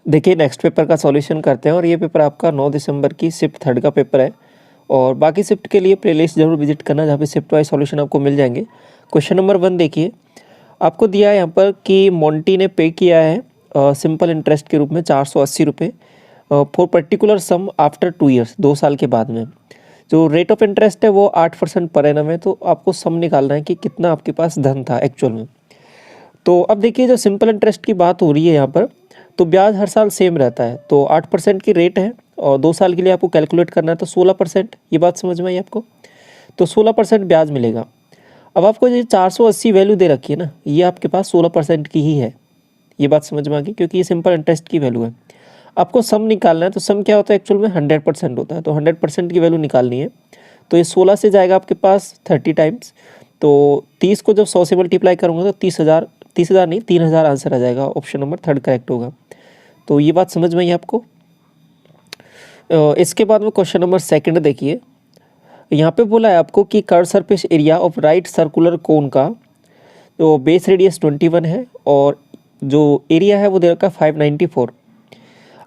देखिए next paper का solution करते हैं और ये पेपर आपका 9 दिसंबर की शिफ्ट थर्ड का पेपर है। और बाकी शिफ्ट के लिए प्लेलिस्ट जरूर विजिट करना जहाँ पे शिफ्ट वाइज सॉल्यूशन आपको मिल जाएंगे। क्वेश्चन नंबर 1 देखिए, आपको दिया है यहाँ पर कि मोंटी ने पे किया है सिंपल इंटरेस्ट के रूप में 480 रुपये for particular sum after 2 years, 2 साल के बाद में। जो रेट ऑफ इंटरेस्ट है वो 8% पर एनम है। तो आपको सम निकालना है कि कितना आपके पास धन था एक्चुअल में। तो अब देखिए जो सिंपल इंटरेस्ट की बात हो रही है यहाँ पर, तो ब्याज हर साल सेम रहता है। तो 8% की रेट है और 2 साल के लिए आपको कैलकुलेट करना है तो 16%। ये बात समझ में आई आपको? तो 16% ब्याज मिलेगा। अब आपको ये 480 वैल्यू दे रखी है ना, ये आपके पास 16% की ही है। ये बात समझ में आ गई, क्योंकि ये सिंपल इंटरेस्ट की वैल्यू है। आपको सम निकालना है, तो सम क्या होता है एक्चुअल में 100% होता है। तो 100% की वैल्यू निकालनी है। तो ये 16 से जाएगा आपके पास 30 टाइम्स। तो 30 को जब 100 से मल्टीप्लाई करूँगा तो 30,000 नहीं 3,000 आंसर आ जाएगा। ऑप्शन नंबर 3 करेक्ट होगा। तो ये बात समझ में आई आपको? इसके बाद में क्वेश्चन नंबर 2 देखिए, यहाँ पे बोला है आपको कि curve surface area of right circular cone का तो बेस रेडियस 21 है और जो एरिया है वो दे रखा है 594।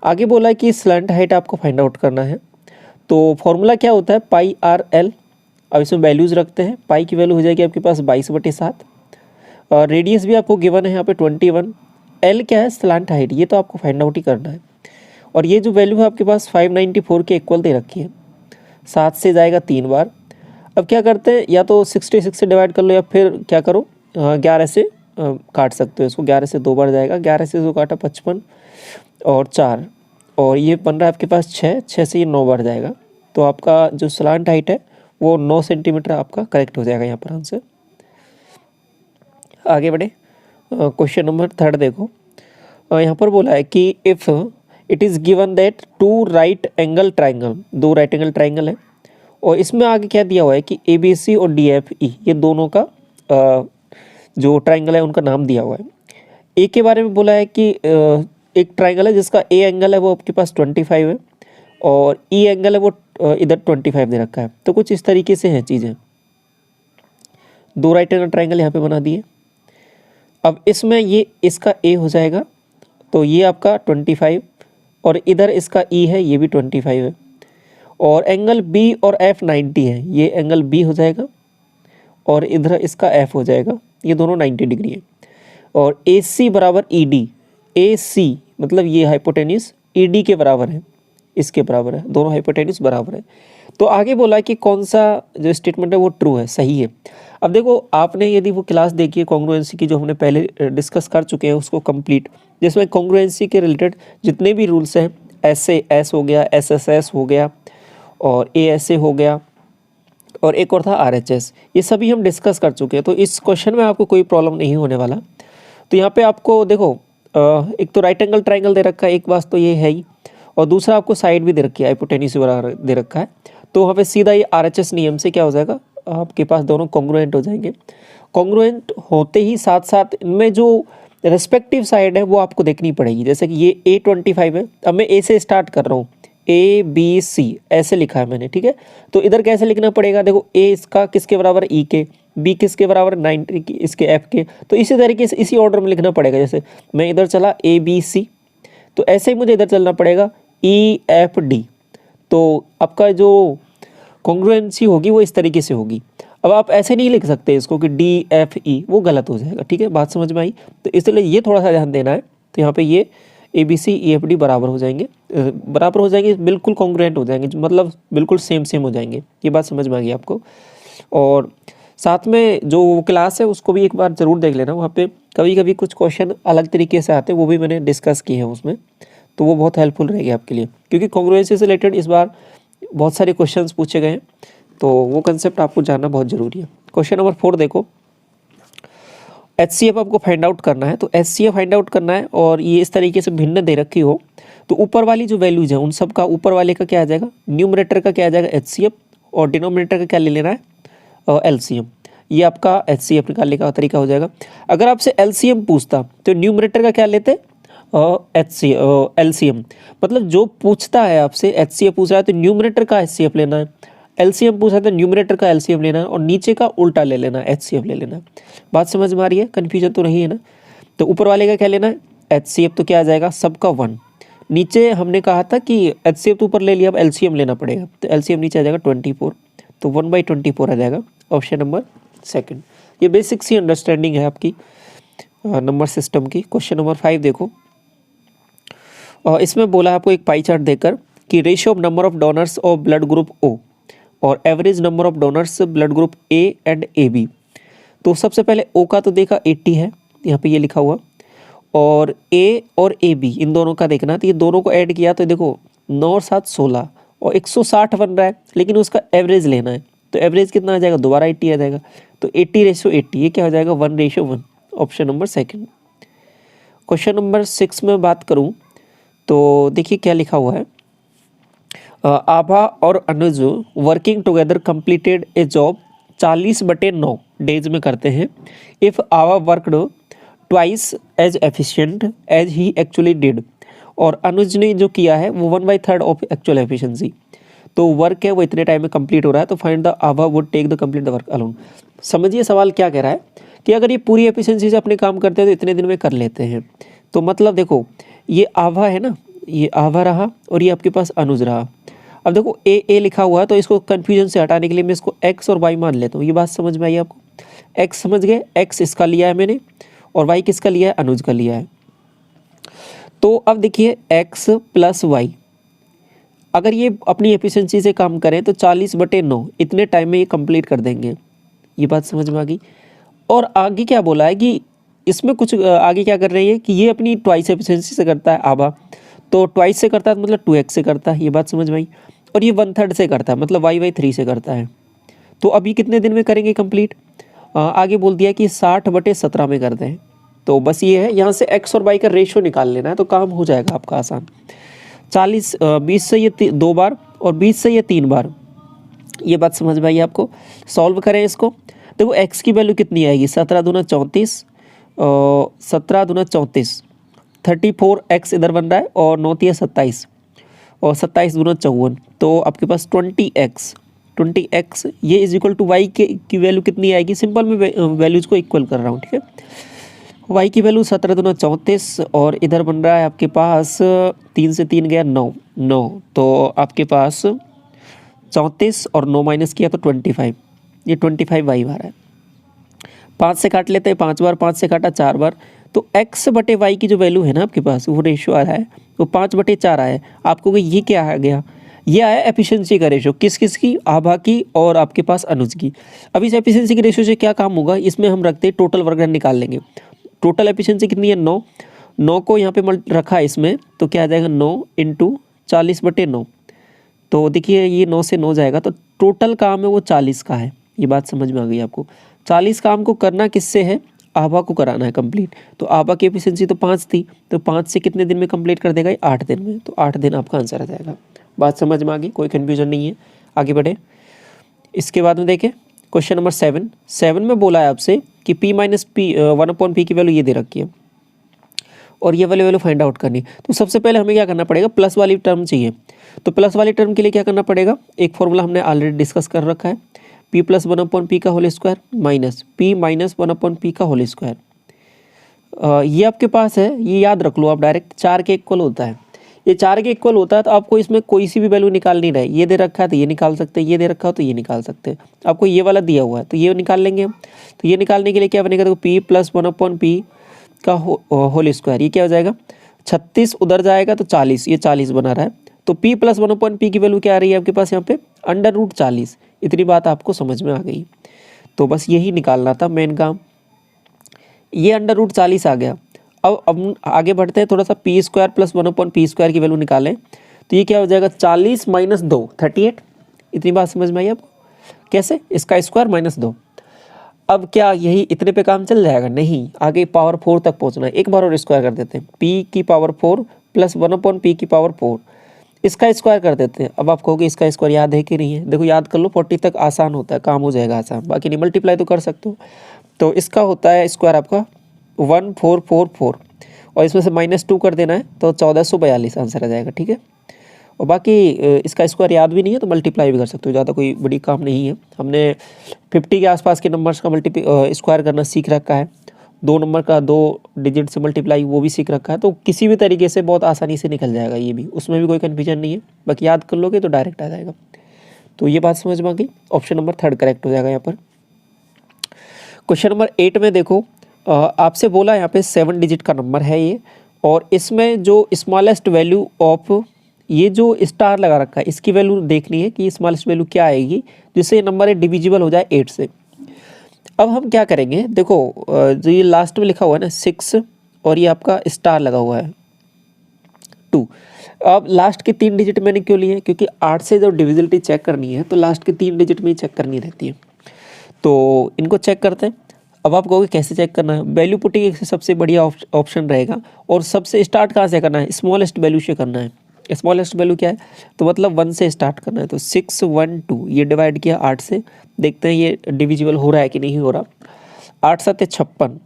आगे बोला है कि स्लैंट हाइट आपको फाइंड आउट करना है। तो फॉर्मूला क्या होता है, पाई आर एल। अब इसमें वैल्यूज़ रखते हैं। पाई की वैल्यू हो जाएगी आपके पास 22/7 और रेडियस भी आपको गिवन है यहाँ पे 21। एल क्या है, स्लैंट हाइट, ये तो आपको फाइंड आउट ही करना है। और ये जो वैल्यू है आपके पास 594 के इक्वल दे रखी है। 7 से जाएगा 3 बार। अब क्या करते हैं, या तो 66 से डिवाइड कर लो या फिर क्या करो 11 से काट सकते हो इसको। 11 से 2 बार जाएगा, 11 से जो काटा 55 और 4 और ये बन रहा है आपके पास 6 से ये 9 बार जाएगा। तो आपका जो स्लांट हाइट है वो 9 सेंटीमीटर आपका करेक्ट हो जाएगा यहाँ पर आंसर। आगे बढ़े, क्वेश्चन नंबर 3 देखो। यहाँ पर बोला है कि if it is given that 2 right angle triangle, 2 right angle triangle है और इसमें आगे क्या दिया हुआ है कि ABC और DFE ये दोनों का जो ट्राइंगल है उनका नाम दिया हुआ है। ए के बारे में बोला है कि एक ट्राइंगल है जिसका ए एंगल है वो आपके पास 25 है और ई एंगल है वो इधर 25 दे रखा है। तो कुछ इस तरीके से हैं चीज़ें। 2 राइट एंगल ट्राइंगल यहाँ पे बना दिए। अब इसमें ये इसका ए हो जाएगा तो ये आपका 25 और इधर इसका ई है ये भी 25 है और एंगल बी और एफ 90 है। ये एंगल बी हो जाएगा और इधर इसका एफ हो जाएगा। ये दोनों 90 डिग्री है। और AC बराबर ED, AC मतलब ये हाइपोटेन्यूस ED के बराबर है, इसके बराबर है, दोनों हाइपोटेन्यूस बराबर है। तो आगे बोला कि कौन सा जो स्टेटमेंट है वो ट्रू है, सही है। अब देखो आपने यदि वो क्लास देखी है कॉन्ग्रुएंसी की जो हमने पहले डिस्कस कर चुके हैं उसको कंप्लीट, जिसमें कॉन्ग्रुएंसी के रिलेटेड जितने भी रूल्स हैं, SAS हो गया, SSS हो गया और ASA हो गया और एक और था RHS, ये सभी हम डिस्कस कर चुके हैं। तो इस क्वेश्चन में आपको कोई प्रॉब्लम नहीं होने वाला। तो यहाँ पे आपको देखो एक तो राइट एंगल ट्राइंगल दे रखा है, एक बात तो ये है ही, और दूसरा आपको साइड भी दे रखी है, हाइपोटेन्यूस बराबर दे रखा है। तो वहाँ पे सीधा ये RHS नियम से क्या हो जाएगा, आपके पास दोनों कॉन्ग्रुएंट हो जाएंगे। कॉन्ग्रुएंट होते ही साथ साथ इनमें जो रेस्पेक्टिव साइड है वो आपको देखनी पड़ेगी। जैसे कि ये A25 है, अब मैं A से स्टार्ट कर रहा हूँ, ABC ऐसे लिखा है मैंने, ठीक है। तो इधर कैसे लिखना पड़ेगा, देखो A इसका किसके बराबर E के, B किसके बराबर 90 की, इसके F के। तो इसी तरीके से इसी ऑर्डर में लिखना पड़ेगा। जैसे मैं इधर चला ABC, तो ऐसे ही मुझे इधर चलना पड़ेगा EFD। तो आपका जो कॉन्ग्रुएंसी होगी वो इस तरीके से होगी। अब आप ऐसे नहीं लिख सकते इसको कि DFE, वो गलत हो जाएगा, ठीक है। बात समझ में आई? तो इसलिए ये थोड़ा सा ध्यान देना है। तो यहाँ पे ये ABC EFD बराबर हो जाएंगे, बिल्कुल कॉन्ग्रुएंट हो जाएंगे, मतलब बिल्कुल सेम हो जाएंगे। ये बात समझ में आ गई आपको? और साथ में जो क्लास है उसको भी एक बार ज़रूर देख लेना। वहाँ पे कभी कभी कुछ क्वेश्चन अलग तरीके से आते हैं, वो भी मैंने डिस्कस किए हैं उसमें, तो वो बहुत हेल्पफुल रहेगी आपके लिए, क्योंकि कॉन्ग्रुएंसी से रिलेटेड इस बार बहुत सारे क्वेश्चंस पूछे गए हैं। तो वो कंसेप्ट आपको जानना बहुत ज़रूरी है। क्वेश्चन नंबर 4 देखो, HCF आपको फाइंड आउट करना है। तो HCF फाइंड आउट करना है और ये इस तरीके से भिन्न दे रखी हो तो ऊपर वाली जो वैल्यूज हैं उन सब का ऊपर वाले का क्या आ जाएगा, न्यूमरेटर का क्या आ जाएगा HCF और डिनोमिनेटर का क्या ले लेना है LCM। ये आपका HCF निकालने का तरीका हो जाएगा। अगर आपसे LCM पूछता तो न्यूमरेटर का क्या लेते LCM, मतलब जो पूछता है आपसे HCF पूछ रहा है तो न्यूमरेटर का HCF लेना है, LCM पूछा है तो न्यूमरेटर का LCM लेना है और नीचे का उल्टा ले लेना है, HCF ले लेना है। बात समझ में आ रही है? कन्फ्यूजन तो नहीं है ना? तो ऊपर वाले का क्या लेना है HCF, तो क्या आ जाएगा सबका 1, नीचे हमने कहा था कि एचसीएफ तो ऊपर ले लिया, अब एलसीएम लेना पड़ेगा, तो एलसीएम नीचे आ जाएगा 24, तो 1/24 आ जाएगा ऑप्शन नंबर सेकंड। ये बेसिक सी अंडरस्टैंडिंग है आपकी नंबर सिस्टम की। क्वेश्चन नंबर 5 देखो, इसमें बोला आपको एक पाई चार्ट देकर कि ratio of number of donors of blood group O और average number of donors blood group A and A B. तो सबसे पहले ओ का तो देखा 80 है, यहाँ पे ये लिखा हुआ, और ए और ए बी इन दोनों का देखना, तो ये दोनों को ऐड किया तो देखो 9 और 7 16 और 160 बन रहा है, लेकिन उसका एवरेज लेना है, तो एवरेज कितना आ जाएगा, दोबारा 80 आ जाएगा, तो 80:80, ये क्या हो जाएगा 1:1, option number second. Question number 6 में बात करूं तो देखिए क्या लिखा हुआ है, आभा और Anuj working together completed a job 40/9 days में करते हैं। If Abha worked twice as efficient as she actually did, और अनुज ने जो किया है वो 1/3 ऑफ एक्चुअल एफिशिएंसी, तो वर्क है वो इतने टाइम में कंप्लीट हो रहा है, तो find the Abha would take the complete the work alone. समझिए सवाल क्या कह रहा है कि अगर ये पूरी एफिशिएंसी से अपने काम करते हैं तो इतने दिन में कर लेते हैं। तो मतलब देखो ये आभा है ना, ये आभा रहा और ये आपके पास अनुज रहा। अब देखो ए लिखा हुआ है, तो इसको कन्फ्यूजन से हटाने के लिए मैं इसको एक्स और वाई मान लेता हूँ। ये बात समझ में आई आपको? एक्स समझ गए, एक्स इसका लिया है मैंने और वाई किसका लिया है, अनुज का लिया है। तो अब देखिए एक्स प्लस वाई, अगर ये अपनी एफिशिएंसी से काम करें तो 40/9 इतने टाइम में ये कंप्लीट कर देंगे। ये बात समझ में आ गई। और आगे क्या बोला है कि इसमें कुछ आगे क्या कर रही है कि ये अपनी ट्वाइस एफिशिएंसी से करता है आभा, तो ट्वाइस से करता है तो मतलब 2x से करता है, ये बात समझ में आई। और ये 1/3 से करता है मतलब y/3 से करता है। तो अभी कितने दिन में करेंगे कंप्लीट, आगे बोल दिया कि 60/17 में करते हैं। तो बस ये है, यहाँ से x और y का रेशियो निकाल लेना है, तो काम हो जाएगा आपका आसान। 20 से ये 2 बार और 20 से ये 3 बार, ये बात समझ में आई आपको। सॉल्व करें इसको, देखो x की वैल्यू कितनी आएगी, 17 दूना 34, 17 दूना 34, 34x इधर बन रहा है और 9 × 27 और 27 दूना 54, तो आपके पास 20x ये इज इक्वल टू वाई की वैल्यू कितनी आएगी, सिंपल में वैल्यूज को इक्वल कर रहा हूँ, ठीक है। वाई की वैल्यू 17 दूना 34 और इधर बन रहा है आपके पास 3 से 3 गया 9, तो आपके पास 34 और 9 माइनस किया तो 25, ये 25 वाई बार है। 5 से काट लेते हैं 5 बार, 5 से काटा 4 बार, तो x/y की जो वैल्यू है ना आपके पास वो रेशियो आ रहा है, वो 5/4 आया है। आपको ये क्या आ गया, ये आया एफिशिएंसी का रेशियो, किस किस की, आभा की और आपके पास अनुज की। अब इस एफिशिएंसी के रेशियो से क्या काम होगा, इसमें हम रखते हैं टोटल वर्क डन निकाल लेंगे। टोटल एफिशिएंसी कितनी है 9 को यहाँ पे रखा है इसमें, तो क्या आ जाएगा 9 × 40/9, तो देखिए ये 9 से 9 जाएगा, तो टोटल काम है वो 40 का है। ये बात समझ में आ गई आपको। 40 काम को करना किससे है, आभा को कराना है कंप्लीट, तो आभा की एफिशिएंसी तो 5 थी, तो 5 से कितने दिन में कंप्लीट कर देगा, 8 दिन में, तो 8 दिन आपका आंसर आ जाएगा। बात समझ में आ गई, कोई कन्फ्यूजन नहीं है। आगे बढ़े, इसके बाद में देखें क्वेश्चन नंबर 7 में बोला है आपसे कि p - p 1/p की वैल्यू ये दे रखी है और ये वाली वैल्यू फाइंड आउट करनी। तो सबसे पहले हमें क्या करना पड़ेगा, प्लस वाली टर्म चाहिए। तो प्लस वाली टर्म के लिए क्या करना पड़ेगा, एक फॉर्मूला हमने ऑलरेडी डिस्कस कर रखा है, p + 1/p का whole square minus p - 1/p का होल स्क्वायर। ये आपके पास है, ये याद रख लो आप, डायरेक्ट 4 के इक्वल होता है। ये 4 के इक्वल होता है तो आपको इसमें कोई सी भी वैल्यू निकाल नहीं रहा है, ये दे रखा है तो ये निकाल सकते हैं, ये दे रखा हो तो ये निकाल सकते हैं। आपको ये वाला दिया हुआ है तो ये निकाल लेंगे हम। तो ये निकालने के लिए क्या बनेगा, देखो p + 1/p का होल स्क्वायर, ये क्या हो जाएगा 36, उधर जाएगा तो 40, ये 40 बना रहा है, तो p + 1/p की वैल्यू क्या आ रही है आपके पास यहाँ पे √40। इतनी बात आपको समझ में आ गई, तो बस यही निकालना था मेन काम। ये √40 आ गया। अब आगे बढ़ते हैं, थोड़ा सा p² + 1/p² की वैल्यू निकालें, तो ये क्या हो जाएगा 40 - 2 38। इतनी बात समझ में आई आपको, कैसे, इसका स्क्वायर माइनस 2। अब क्या यही इतने पे काम चल जाएगा, नहीं, आगे पावर 4 तक पहुंचना है। एक बार और स्क्वायर कर देते हैं, p⁴ + 1/p⁴ इसका स्क्वायर कर देते हैं। अब आप कहोगे इसका स्क्वायर याद है कि नहीं है, देखो याद कर लो, 40 तक आसान होता है, काम हो जाएगा आसान, बाकी नहीं मल्टीप्लाई तो कर सकते हो। तो इसका होता है स्क्वायर आपका 1444 और इसमें से -2 कर देना है तो 1442 आंसर आ जाएगा, ठीक है। और बाकी इसका स्क्वायर याद भी नहीं है तो मल्टीप्लाई भी कर सकते हो, ज़्यादा कोई बड़ी काम नहीं है। हमने 50 के आसपास के नंबर्स का स्क्वायर करना सीख रखा है 2 नंबर का 2 डिजिट से मल्टीप्लाई वो भी सीख रखा है, तो किसी भी तरीके से बहुत आसानी से निकल जाएगा ये भी, उसमें भी कोई कन्फ्यूजन नहीं है, बाकी याद कर लोगे तो डायरेक्ट आ जाएगा। तो ये बात समझ में आ गई, ऑप्शन नंबर 3 करेक्ट हो जाएगा यहाँ पर। क्वेश्चन नंबर 8 में देखो, आपसे बोला यहाँ पे 7 डिजिट का नंबर है ये, और इसमें जो स्मॉलेस्ट वैल्यू ऑफ ये जो स्टार लगा रखा है इसकी वैल्यू देखनी है कि स्मॉलेस्ट वैल्यू क्या आएगी जिससे ये नंबर डिविजिबल हो जाए 8 से। अब हम क्या करेंगे, देखो जो ये लास्ट में लिखा हुआ है ना 6 और ये आपका स्टार लगा हुआ है 2। अब लास्ट के 3 डिजिट मैंने क्यों लिए, क्योंकि 8 से जब डिविजिबिलिटी चेक करनी है तो लास्ट के 3 डिजिट में ही चेक करनी रहती है। तो इनको चेक करते हैं। अब आप कहोगे कैसे चेक करना है, वैल्यू पुटिंग एक सबसे बढ़िया ऑप्शन रहेगा, और सबसे स्टार्ट कहाँ से करना है, स्मॉलेस्ट वैल्यू से करना है। स्मॉलेस्ट वैल्यू क्या है, तो मतलब 1 से स्टार्ट करना है। तो 6 1 2 ये डिवाइड किया 8 से, देखते हैं ये डिविजिबल हो रहा है कि नहीं हो रहा। 8 7 56,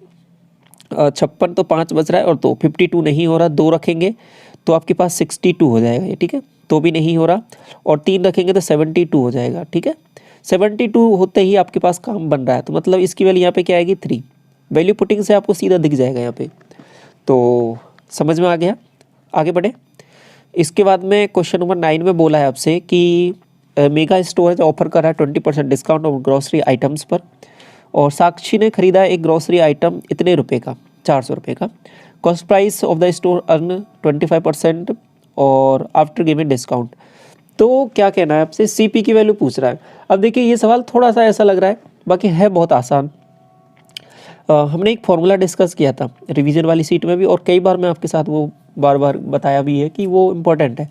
56 तो 5 बच रहा है, और तो 52 नहीं हो रहा, 2 रखेंगे तो आपके पास 62 हो जाएगा ये, ठीक है, तो भी नहीं हो रहा, और 3 रखेंगे तो 72 हो जाएगा, ठीक है। 72 होते ही आपके पास काम बन रहा है, तो मतलब इसकी वैल्यू यहाँ पे क्या आएगी 3। वैल्यू पुटिंग से आपको सीधा दिख जाएगा यहाँ पे, तो समझ में आ गया। आगे बढ़े। इसके बाद में क्वेश्चन नंबर 9 में बोला है आपसे कि मेगा स्टोरेज ऑफर कर रहा है 20% डिस्काउंट ऑन ग्रॉसरी आइटम्स पर, और साक्षी ने खरीदा एक ग्रॉसरी आइटम इतने रुपए का, 400 रुपये का। Cost price of the store earn 25% और आफ्टर गिविंग डिस्काउंट। तो क्या कहना है आपसे, सीपी की वैल्यू पूछ रहा है। अब देखिए ये सवाल थोड़ा सा ऐसा लग रहा है, बाकी है बहुत आसान। हमने एक फॉर्मूला डिस्कस किया था रिवीजन वाली सीट में भी, और कई बार मैं आपके साथ वो बार बार बताया भी है कि वो इम्पोर्टेंट है।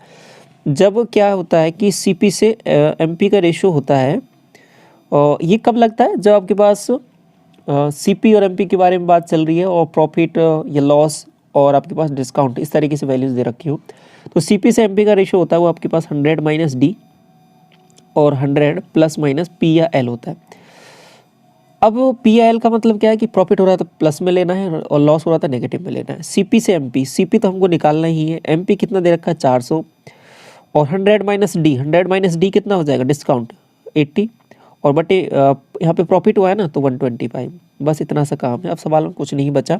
जब क्या होता है कि सीपी से एमपी का रेशियो होता है, ये कब लगता है, जब आपके पास सीपी और एमपी के बारे में बात चल रही है, और प्रॉफिट या लॉस और आपके पास डिस्काउंट इस तरीके से वैल्यूज़ दे रखी हो। तो सीपी से एमपी का रेशियो होता है वो आपके पास 100 माइनस डी और 100 प्लस माइनस पी या एल होता है। अब पी या एल का मतलब क्या है कि प्रॉफिट हो रहा है तो प्लस में लेना है, और लॉस हो रहा था नेगेटिव में लेना है। सीपी से एमपी, सीपी तो हमको निकालना ही है, एमपी कितना दे रखा है 400, और 100 माइनस डी, 100 माइनस डी कितना हो जाएगा डिस्काउंट 80, और बटे यहाँ पे प्रॉफिट हुआ है ना तो 125। बस इतना सा काम है, अब सवाल में कुछ नहीं बचा।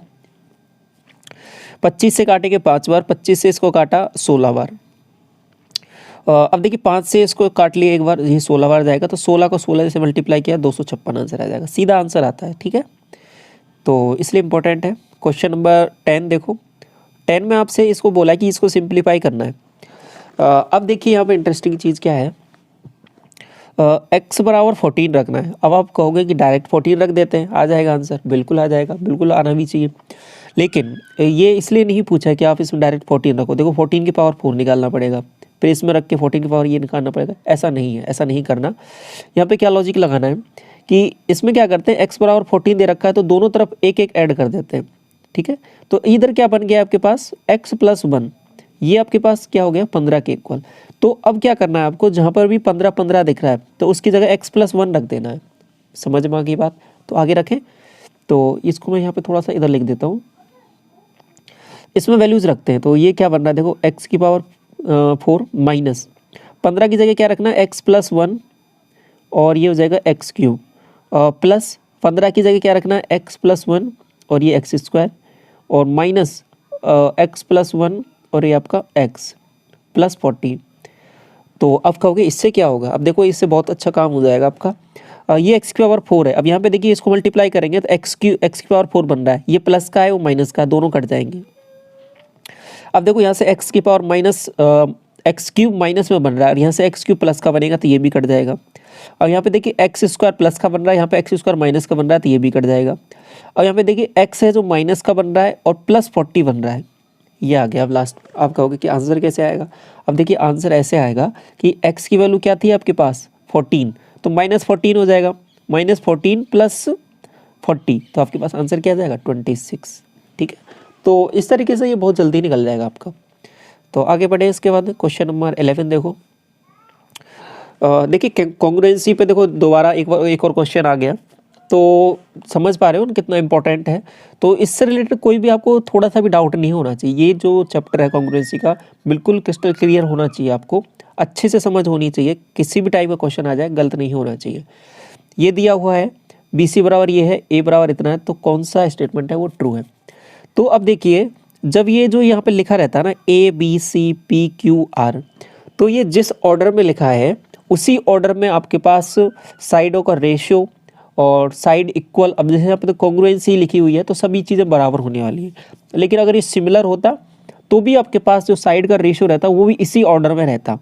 25 से काटेंगे 5 बार, 25 से इसको काटा 16 बार। अब देखिए 5 से इसको काट लिया एक बार, ये 16 बार जाएगा, तो 16 को 16 से मल्टीप्लाई किया 256 आंसर आ जाएगा, सीधा आंसर आता है, ठीक है। तो इसलिए इंपॉर्टेंट है। क्वेश्चन नंबर 10 देखो, 10 में आपसे इसको बोला है कि इसको सिंप्लीफाई करना है। अब देखिए यहाँ पे इंटरेस्टिंग चीज़ क्या है, x बराबर 14 रखना है। अब आप कहोगे कि डायरेक्ट 14 रख देते हैं, आ जाएगा आंसर, बिल्कुल आ जाएगा, बिल्कुल आना भी चाहिए, लेकिन ये इसलिए नहीं पूछा है कि आप इसमें डायरेक्ट 14 रखो। देखो 14 की पावर 4 निकालना पड़ेगा, फिर इसमें रख के 14 की पावर ये निकालना पड़ेगा, ऐसा नहीं है, ऐसा नहीं करना। यहाँ पे क्या लॉजिक लगाना है कि इसमें क्या करते हैं, x बराबर 14 दे रखा है तो दोनों तरफ एक एक ऐड कर देते हैं, ठीक है। तो इधर क्या बन गया आपके पास x प्लस 1, ये आपके पास क्या हो गया 15 के इक्वल। तो अब क्या करना है आपको, जहाँ पर भी 15 15 दिख रहा है तो उसकी जगह x प्लस 1 रख देना है। समझ में आ गई बात, तो आगे रखें। तो इसको मैं यहाँ पे थोड़ा सा इधर लिख देता हूँ, इसमें वैल्यूज़ रखते हैं। तो ये क्या बन रहा है, देखो x की पावर 4 माइनस 15 की जगह क्या रखना है x प्लस 1, और ये हो जाएगा एक्स क्यूब, प्लस 15 की जगह क्या रखना है x प्लस 1 और ये एक्स स्क्वायर, और माइनस x प्लस 1 और ये आपका x प्लस 40। तो अब कहोगे इससे क्या होगा, अब देखो इससे बहुत अच्छा काम हो जाएगा आपका। ये x की पावर 4 है, अब यहाँ पे देखिए इसको मल्टीप्लाई करेंगे तो x की पावर 4 बन रहा है, ये प्लस का है वो माइनस का, दोनों कट जाएंगे। अब देखो यहाँ से x की power minus x cube minus में बन रहा है, और यहाँ से एक्स क्यूब प्लस का बनेगा तो ये भी कट जाएगा। और यहाँ पे देखिए एक्स स्क्वायर प्लस का बन रहा है, यहाँ पे एक्स स्क्वायर माइनस का बन रहा है तो ये भी कट जाएगा। और यहाँ पे देखिए एक्स है जो माइनस का बन रहा है और प्लस 40 बन रहा है, ये आ गया। अब लास्ट आप कहोगे कि आंसर कैसे आएगा, अब देखिए आंसर ऐसे आएगा कि x की वैल्यू क्या थी आपके पास 14, तो माइनस 14 हो जाएगा, माइनस 14 प्लस 40, तो आपके पास आंसर क्या आ जाएगा 26, ठीक है। तो इस तरीके से ये बहुत जल्दी निकल जाएगा आपका। तो आगे बढ़े, इसके बाद क्वेश्चन नंबर 11 देखो। देखिए कॉन्ग्रुएंसी पे देखो दोबारा एक और क्वेश्चन आ गया, तो समझ पा रहे हो ना कितना इंपॉर्टेंट है। तो इससे रिलेटेड कोई भी आपको थोड़ा सा भी डाउट नहीं होना चाहिए, ये जो चैप्टर है कॉन्ग्रुएंसी का बिल्कुल क्रिस्टल क्लियर होना चाहिए, आपको अच्छे से समझ होनी चाहिए, किसी भी टाइप का क्वेश्चन आ जाए गलत नहीं होना चाहिए। ये दिया हुआ है बी सी बराबर ये है, ए बराबर इतना है, तो कौन सा स्टेटमेंट है वो ट्रू है। तो अब देखिए जब ये जो यहाँ पे लिखा रहता है ना A B C P Q R, तो ये जिस ऑर्डर में लिखा है उसी ऑर्डर में आपके पास साइडों का रेशियो और साइड इक्वल, अब जैसे यहाँ पे तो कॉन्ग्रुएंसी लिखी हुई है तो सभी चीज़ें बराबर होने वाली है। लेकिन अगर ये सिमिलर होता तो भी आपके पास जो साइड का रेशियो रहता वो भी इसी ऑर्डर में रहता।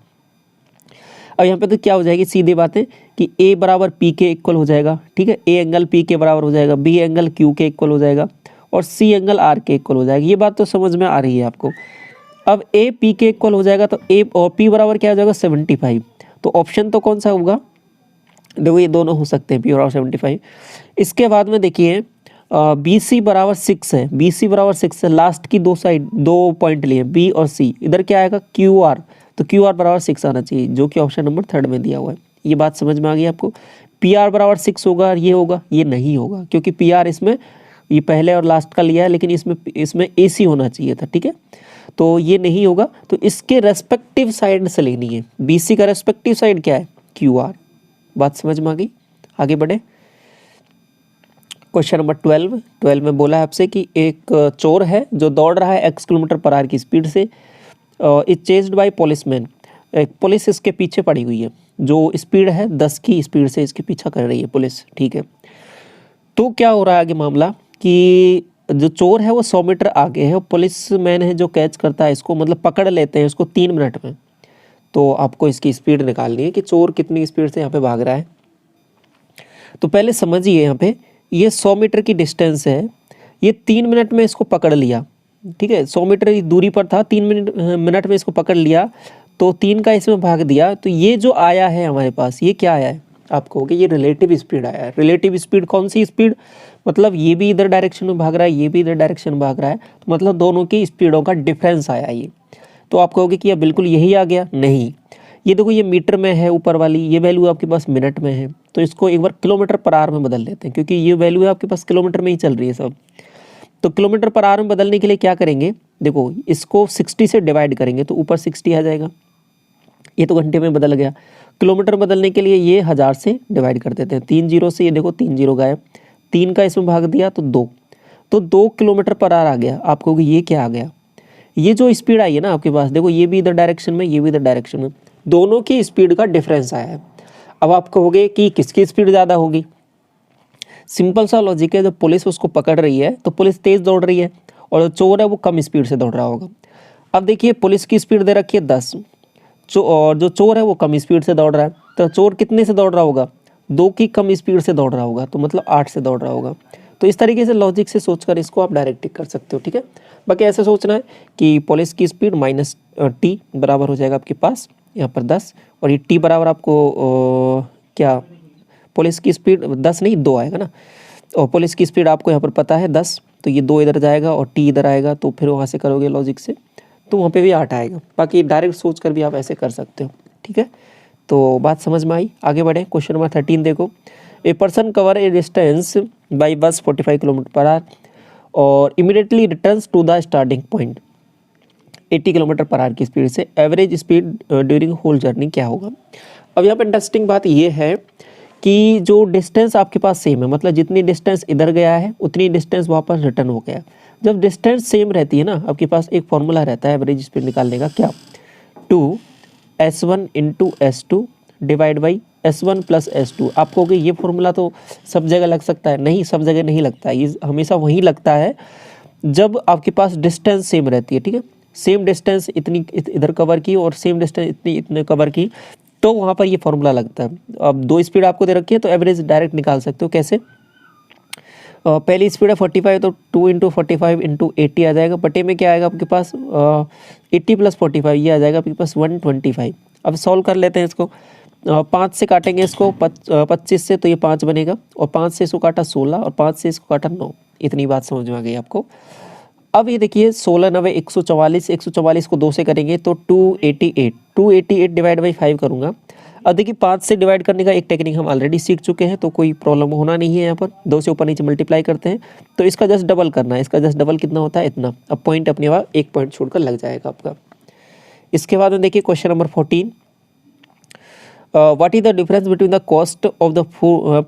अब यहाँ पे तो क्या हो जाएगी, सीधी बात है कि ए बराबर पी के इक्वल हो जाएगा, ठीक है, ए एंगल पी के बराबर हो जाएगा, बी एंगल क्यू के इक्वल हो जाएगा और सी एंगल आर के इक्वल हो जाएगी। ये बात तो समझ में आ रही है आपको। अब ए पी के इक्वल हो जाएगा तो ए और पी बराबर क्या हो जाएगा 75। तो ऑप्शन तो कौन सा होगा, देखो ये दोनों हो सकते हैं, पी बराबर 75। इसके बाद में देखिए बी सी बराबर 6 है, बी सी बराबर 6 है, लास्ट की दो साइड दो पॉइंट लिए बी और सी, इधर क्या आएगा क्यू आर, तो क्यू आर बराबर 6 आना चाहिए जो कि ऑप्शन नंबर 3 में दिया हुआ है। ये बात समझ में आ गई आपको। पी आर बराबर 6 होगा, ये होगा, ये नहीं होगा क्योंकि पी आर इसमें ये पहले और लास्ट का लिया है, लेकिन इसमें ए सी होना चाहिए था, ठीक है, तो ये नहीं होगा। तो इसके रेस्पेक्टिव साइड से लेनी है, बी सी का रेस्पेक्टिव साइड क्या है क्यू आर। बात समझ में आ गई, आगे बढ़े। क्वेश्चन नंबर 12 में बोला है आपसे कि एक चोर है जो दौड़ रहा है x किलोमीटर पर आवर की स्पीड से, इज चेस्ड बाय पुलिसमैन, एक पुलिस इसके पीछे पड़ी हुई है, जो स्पीड है 10 की स्पीड से इसके पीछा कर रही है पुलिस, ठीक है। तो क्या हो रहा है आगे मामला कि जो चोर है वो 100 मीटर आगे है, पुलिस मैन है जो कैच करता है इसको, मतलब पकड़ लेते हैं इसको 3 मिनट में। तो आपको इसकी स्पीड निकालनी है कि चोर कितनी स्पीड से यहाँ पे भाग रहा है। तो पहले समझिए यहाँ पे ये 100 मीटर की डिस्टेंस है, ये 3 मिनट में इसको पकड़ लिया, ठीक है, 100 मीटर की दूरी पर था, 3 मिनट में इसको पकड़ लिया, तो 3 का इसमें भाग दिया। तो ये जो आया है हमारे पास, ये क्या आया है, आप कहोगे ये रिलेटिव स्पीड आया है। रिलेटिव स्पीड कौन सी स्पीड, मतलब ये भी इधर डायरेक्शन में भाग रहा है, ये भी इधर डायरेक्शन में भाग रहा है, तो मतलब दोनों की स्पीडों का डिफरेंस आया ये। तो आप कहोगे कि यह बिल्कुल यही आ गया, नहीं, ये देखो ये मीटर में है ऊपर वाली, ये वैल्यू आपके पास मिनट में है, तो इसको एक बार किलोमीटर पर आवर में बदल लेते हैं क्योंकि ये वैल्यू है आपके पास किलोमीटर में ही चल रही है सब। तो किलोमीटर पर आवर में बदलने के लिए क्या करेंगे, देखो इसको 60 से डिवाइड करेंगे तो ऊपर 60 आ जाएगा, ये तो घंटे में बदल गया। किलोमीटर बदलने के लिए ये 1000 से डिवाइड कर देते हैं, 3 जीरो से, ये देखो 3 जीरो गायब, 3 का इसमें भाग दिया तो 2, तो 2 किलोमीटर पर आवर आ गया। आप कहोगे ये क्या आ गया, ये जो स्पीड आई है ना आपके पास, देखो ये भी इधर डायरेक्शन में, ये भी इधर डायरेक्शन में, दोनों की स्पीड का डिफरेंस आया है। अब आप कहोगे कि किसकी स्पीड ज़्यादा होगी, सिंपल सा लॉजिक है, जब पुलिस उसको पकड़ रही है तो पुलिस तेज़ दौड़ रही है और जो चोर है वो कम स्पीड से दौड़ रहा होगा। अब देखिए पुलिस की स्पीड दे रखी है 10, और जो चोर है वो कम स्पीड से दौड़ रहा है, तो चोर कितने से दौड़ रहा होगा, 2 की कम स्पीड से दौड़ रहा होगा, तो मतलब 8 से दौड़ रहा होगा। तो इस तरीके से लॉजिक से सोचकर इसको आप डायरेक्ट कर सकते हो, ठीक है। बाकी ऐसे सोचना है कि पुलिस की स्पीड माइनस टी बराबर हो जाएगा आपके पास यहाँ पर 10, और ये टी बराबर आपको क्या, पुलिस की स्पीड 10 नहीं 2 आएगा ना, और पुलिस की स्पीड आपको यहाँ पर पता है 10, तो ये 2 इधर जाएगा और टी इधर आएगा, तो फिर वहाँ से करोगे लॉजिक से तो वहाँ पे भी 8 आएगा। बाकी डायरेक्ट सोच कर भी आप ऐसे कर सकते हो, ठीक है। तो बात समझ में आई, आगे बढ़े। क्वेश्चन नंबर 13 देखो, a person cover a distance by bus 45 kilometre per hour और immediately returns to the starting point 80 kilometre per hour की स्पीड से, average speed during whole journey क्या होगा। अब यहाँ पर इंटरेस्टिंग बात ये है कि जो डिस्टेंस आपके पास सेम है, मतलब जितनी डिस्टेंस इधर गया है उतनी डिस्टेंस वापस रिटर्न हो गया। जब डिस्टेंस सेम रहती है ना, आपके पास एक फॉर्मूला रहता है एवरेज स्पीड निकालने का, क्या, 2s1 into s2 divide by s1 plus s2। आप कहोगे ये फॉर्मूला तो सब जगह लग सकता है, नहीं सब जगह नहीं लगता है, ये हमेशा वहीं लगता है जब आपके पास डिस्टेंस सेम रहती है, ठीक है। सेम डिस्टेंस इतनी इधर कवर की और सेम डिस्टेंस इतने कवर की, तो वहाँ पर ये फॉर्मूला लगता है। अब 2 स्पीड आपको दे रखी है तो एवरेज डायरेक्ट निकाल सकते हो, कैसे, पहली स्पीड है 45, तो 2 इंटू 45 इंटू 80 आ जाएगा, बटे में क्या आएगा आपके पास 80 प्लस 45, ये आ जाएगा आपके पास 125। अब सॉल्व कर लेते हैं इसको, 5 से काटेंगे इसको 25 से, तो ये 5 बनेगा, और 5 से इसको काटा 16, और 5 से इसको काटा 9। इतनी बात समझ में आ गई आपको। अब ये देखिए 16 9 144, 144 को 2 से करेंगे तो 288 डिवाइड बाई 5 करूँगा। अब देखिए 5 से डिवाइड करने का एक टेक्निक हम ऑलरेडी सीख चुके हैं, तो कोई प्रॉब्लम होना नहीं है। यहाँ पर 2 से ऊपर नीचे मल्टीप्लाई करते हैं तो इसका जस्ट डबल करना है, इसका जस्ट डबल कितना होता है, इतना। अब पॉइंट अपने वहाँ एक पॉइंट छोड़कर लग जाएगा आपका। इसके बाद में देखिए question number 14, what is the difference between the cost of the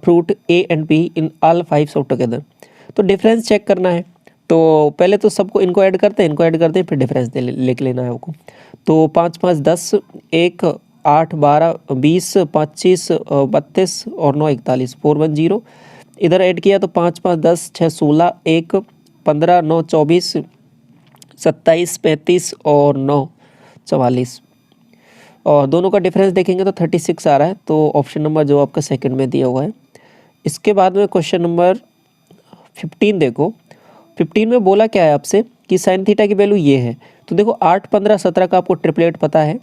fruit A and be in all 5 of together. तो डिफरेंस चेक करना है, तो पहले तो सबको इनको ऐड करते हैं, फिर डिफरेंस लिख लेना है आपको। तो 5 5 10, 1 8 12 20 25 32 और 9 41, 410। इधर ऐड किया तो 5 5 10 6 16, 1 15 9 24 27 35 और 9 44। और दोनों का डिफरेंस देखेंगे तो 36 आ रहा है, तो ऑप्शन नंबर जो आपका सेकंड में दिया हुआ है। इसके बाद में क्वेश्चन नंबर 15 देखो। 15 में बोला क्या है आपसे कि साइन थीटा की वैल्यू ये है। तो देखो 8 15 17 का आपको ट्रिपलेट पता है,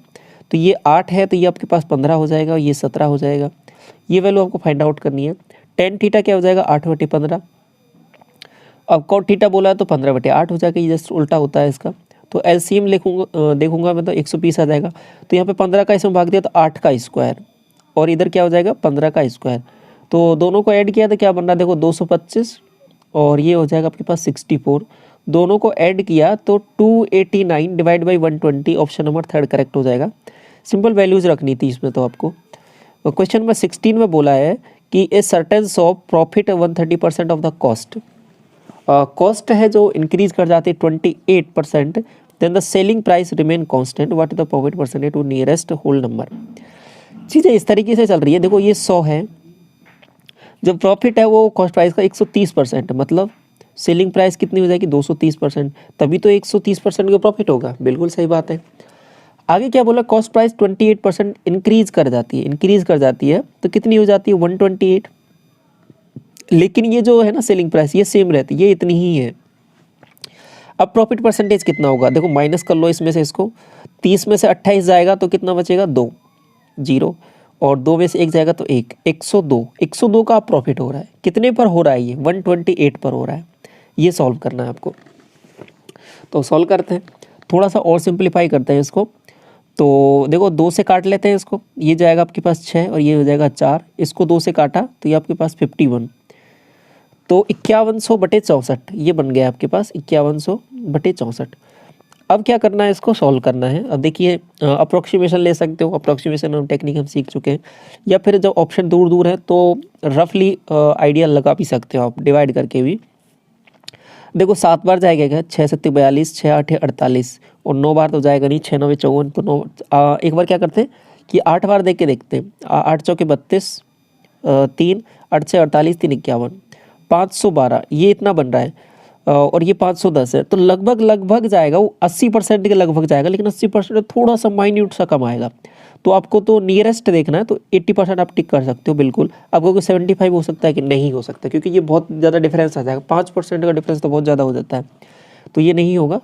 तो ये 8 है तो ये आपके पास 15 हो जाएगा, ये 17 हो जाएगा। ये वैल्यू आपको फाइंड आउट करनी है। टेन थीटा क्या हो जाएगा 8/15। अब कॉट थीटा बोला है तो 15/8 हो जाएगा, ये जस्ट उल्टा होता है इसका। तो एलसीएम लिखूंगा देखूंगा मैं तो 120 आ जाएगा। तो यहाँ पे 15 का इसमें भाग दिया तो 8 का स्क्वायर, और इधर क्या हो जाएगा 15 का स्क्वायर। तो दोनों को ऐड किया तो क्या बन रहा है देखो 225, और ये हो जाएगा आपके पास 64। दोनों को ऐड किया तो 289 divide by 120, option number third correct हो जाएगा। सिंपल वैल्यूज रखनी थी इसमें तो आपको। क्वेश्चन नंबर 16 में बोला है कि a certain of profit 130% of the cost. Cost है जो इंक्रीज कर जाती है 28%, then the selling price remain constant, what is the profit percentage to nearest whole number. चीज़ें इस तरीके से चल रही है। देखो ये 100 है, जब प्रॉफिट है वो कॉस्ट प्राइस का 130%, मतलब सेलिंग प्राइस कितनी हो जाएगी 230%, तभी तो 130% का प्रॉफिट होगा। बिल्कुल सही बात है। आगे क्या बोला, कॉस्ट प्राइस 28% इंक्रीज कर जाती है तो कितनी हो जाती है 128। लेकिन ये जो है ना सेलिंग प्राइस ये सेम रहती है, ये इतनी ही है। अब प्रॉफिट परसेंटेज कितना होगा, देखो माइनस कर लो इसमें से इसको। 30 में से 28 जाएगा तो कितना बचेगा 2 0, और 2 में से 1 जाएगा तो 1, 102 का प्रॉफिट हो रहा है। कितने पर हो रहा है ये 128 पर हो रहा है। ये सॉल्व करना है आपको, तो सॉल्व करते हैं। थोड़ा सा और सिंप्लीफाई करते हैं इसको। तो देखो 2 से काट लेते हैं इसको, ये जाएगा आपके पास 6 और ये हो जाएगा 4। इसको 2 से काटा तो ये आपके पास 51, तो 5100/64 ये बन गया आपके पास 5100/64। अब क्या करना है, इसको सॉल्व करना है। अब देखिए अप्रोक्सीमेशन ले सकते हो, अप्रोक्सीमेशन हम टेक्निक हम सीख चुके हैं, या फिर जब ऑप्शन दूर दूर है तो रफली आइडिया लगा भी सकते हो आप डिवाइड करके भी। देखो 7 बार जाएगा क्या, 6 7 42, 6 8 48, और 9 बार तो जाएगा नहीं, 6 9 54, तो 9 एक बार क्या करते हैं कि 8 बार देख के देखते हैं। 8 चौके 32, 3 8 6 48, 3 51, 512 ये इतना बन रहा है, और ये 510 है। तो लगभग जाएगा वो 80% के लगभग जाएगा, लेकिन 80% थोड़ा सा माइन्यूट सा कम आएगा। तो आपको तो नियरेस्ट देखना है, तो 80% आप टिक कर सकते हो बिल्कुल। आपको 75 हो सकता है कि नहीं हो सकता, क्योंकि ये बहुत ज़्यादा डिफरेंस आ जाएगा। 5% का डिफरेंस तो बहुत ज़्यादा हो जाता है, तो ये नहीं होगा।